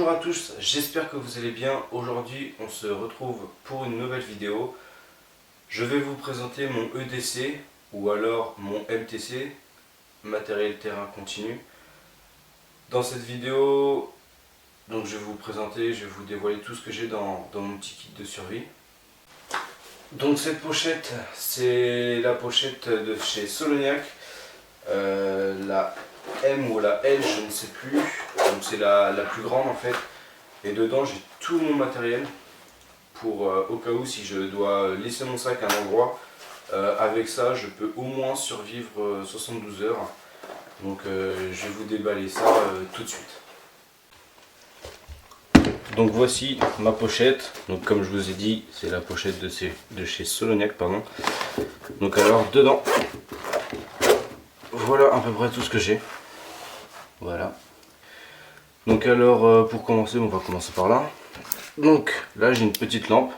Bonjour à tous, j'espère que vous allez bien. Aujourd'hui on se retrouve pour une nouvelle vidéo. Je vais vous présenter mon EDC ou alors mon MTC, matériel terrain continu. Dans cette vidéo, donc je vais vous présenter, je vais vous dévoiler tout ce que j'ai dans mon petit kit de survie. Donc cette pochette, c'est la pochette de chez Soloniac, la M ou la L, je ne sais plus. Donc c'est la plus grande en fait. Et dedans j'ai tout mon matériel pour au cas où si je dois laisser mon sac à un endroit. Avec ça je peux au moins survivre 72 heures. Donc je vais vous déballer ça tout de suite. Donc voici ma pochette. Donc comme je vous ai dit, c'est la pochette de chez Soloniac, pardon. Donc alors dedans, voilà à peu près tout ce que j'ai. Voilà. Donc alors pour commencer, on va commencer par là. Donc là j'ai une petite lampe.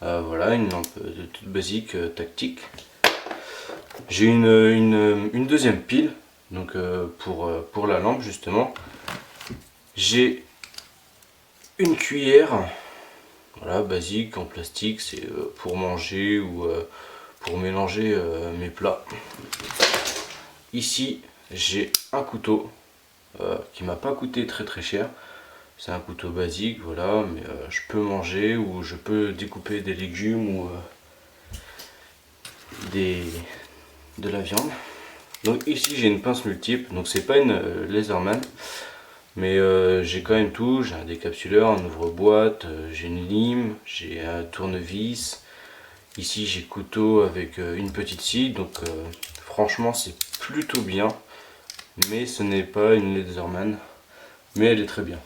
Voilà, une lampe toute basique, tactique. J'ai une deuxième pile, donc pour la lampe justement. J'ai une cuillère, voilà, basique en plastique, c'est pour manger ou pour mélanger mes plats. Ici j'ai un couteau qui m'a pas coûté très cher. C'est un couteau basique, voilà, mais je peux manger ou je peux découper des légumes ou de la viande. Donc ici j'ai une pince multiple, donc c'est pas une Laserman, mais j'ai quand même tout. J'ai un décapsuleur, un ouvre-boîte, j'ai une lime, j'ai un tournevis. Ici j'ai couteau avec une petite scie, donc franchement c'est plutôt bien, mais ce n'est pas une Laserman, mais elle est très bien.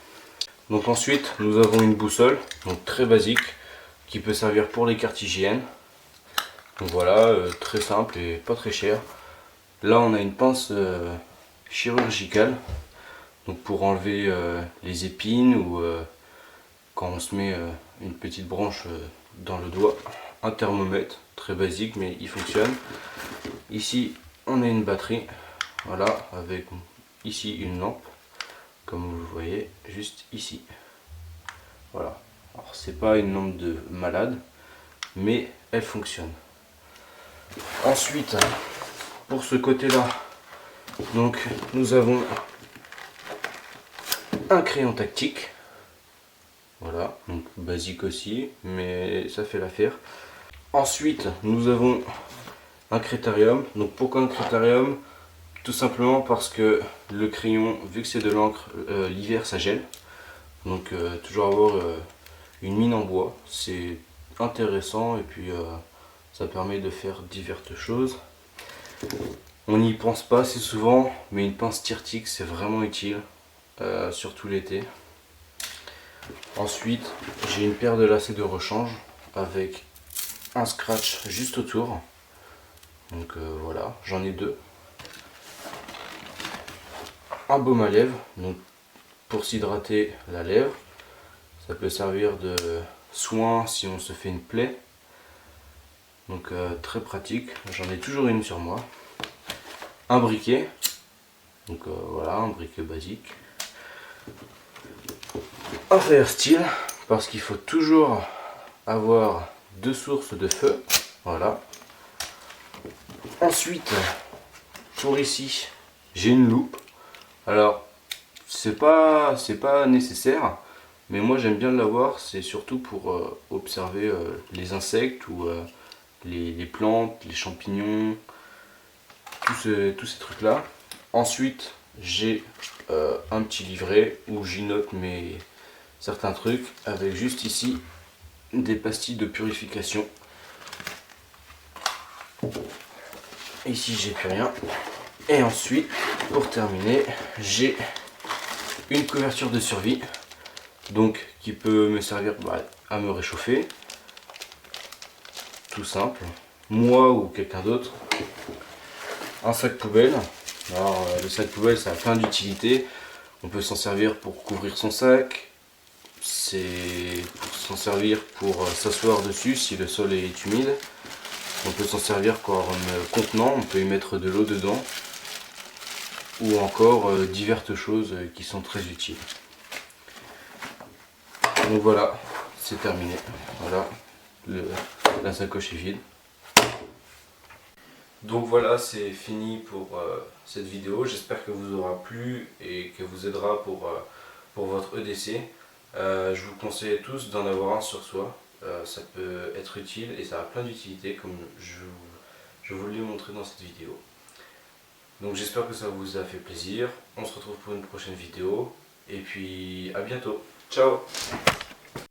Donc ensuite nous avons une boussole, donc très basique, qui peut servir pour les cartes hygiène. Donc voilà, très simple et pas très cher. Là on a une pince chirurgicale, donc pour enlever les épines ou quand on se met une petite branche dans le doigt. Un thermomètre, très basique mais il fonctionne. Ici on a une batterie, voilà, avec ici une lampe, comme vous le voyez juste ici. Voilà, alors c'est pas une lampe de malade, mais elle fonctionne. Ensuite, pour ce côté là, donc nous avons un crayon tactique, voilà, donc basique aussi, mais ça fait l'affaire. Ensuite nous avons un critérium. Donc pourquoi un critérium? Tout simplement parce que le crayon, vu que c'est de l'encre, l'hiver ça gèle, donc toujours avoir une mine en bois, c'est intéressant et puis ça permet de faire diverses choses. On n'y pense pas assez souvent, mais une pince tire-tic c'est vraiment utile, surtout l'été. Ensuite, j'ai une paire de lacets de rechange avec un scratch juste autour. Donc voilà, j'en ai deux. Un baume à lèvres, donc pour s'hydrater la lèvre. Ça peut servir de soin si on se fait une plaie. Donc très pratique, j'en ai toujours une sur moi. Un briquet, donc voilà, un briquet basique. Un fire steel, parce qu'il faut toujours avoir deux sources de feu, voilà. Ensuite, pour ici, j'ai une loupe. Alors, c'est pas nécessaire, mais moi j'aime bien l'avoir, c'est surtout pour observer les insectes ou les plantes, les champignons, tous ces trucs là. Ensuite j'ai un petit livret où j'y note certains trucs, avec juste ici des pastilles de purification. Ici j'ai plus rien. Et ensuite, pour terminer, j'ai une couverture de survie, donc qui peut me servir à me réchauffer, tout simple, moi ou quelqu'un d'autre. Un sac poubelle. Alors le sac poubelle ça a plein d'utilités. On peut s'en servir pour couvrir son sac, c'est pour s'en servir pour s'asseoir dessus si le sol est humide. On peut s'en servir comme contenant, on peut y mettre de l'eau dedans, ou encore diverses choses qui sont très utiles. Donc voilà, c'est terminé. Voilà, la sacoche est vide. Donc voilà, c'est fini pour cette vidéo. J'espère que vous aura plu et que vous aidera pour votre EDC. Je vous conseille tous d'en avoir un sur soi. Ça peut être utile et ça a plein d'utilités comme je vous l'ai montré dans cette vidéo. Donc j'espère que ça vous a fait plaisir. On se retrouve pour une prochaine vidéo. Et puis à bientôt. Ciao!